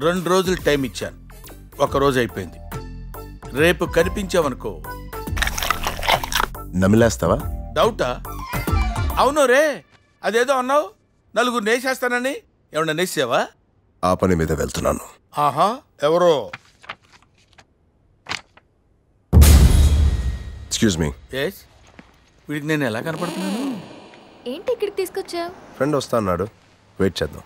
2 రోజులు టైం ఇచ్చాను, 1 రోజు అయిపోయింది. రేపు కనిపించావనుకో నమిలేస్తావా? డౌటా? అవును రే, అదేదో అన్నావు, 4 నేసేస్తానని. ఏమన్నా నేసావా? ఆ పని మీద వెళ్తున్నాను. ఆహా, ఎవరో? Excuse me. ఎస్, వీడికి నేను ఎలా కనపడుతున్నాను? ఏంటి ఇక్కడికి తీసుకొచ్చావు? ఫ్రెండ్ వస్తా అన్నాడు, వెయిట్ చేద్దాం.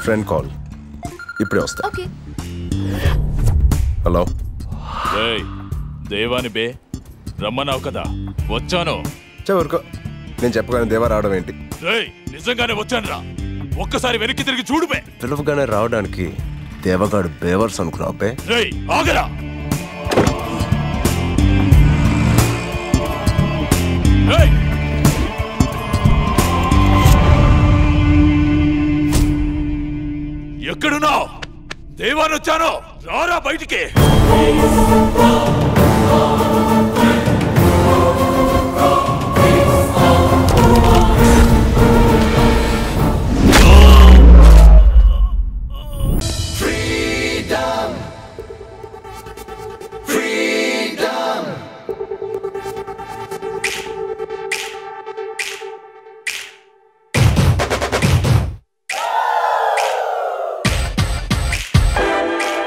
ఫ్రెండ్ కాల్, ఇప్పుడే వస్తా. ఓకే. హలో. దేవాని బే, రమ్మన్నావు కదా, వచ్చాను. ఊరుకో, నేను చెప్పగానే దేవా రావడం ఏంటి? నిజంగానే వచ్చాను రా, ఒక్కసారి వెనక్కి తిరిగి చూడుబే. పిలువగానే రావడానికి దేవగాడు బేవర్స్ అనుకున్నావు బే. ఆగరా. ఎక్కడున్నావు? దేవాన్ వచ్చాను, రారా బయటికి.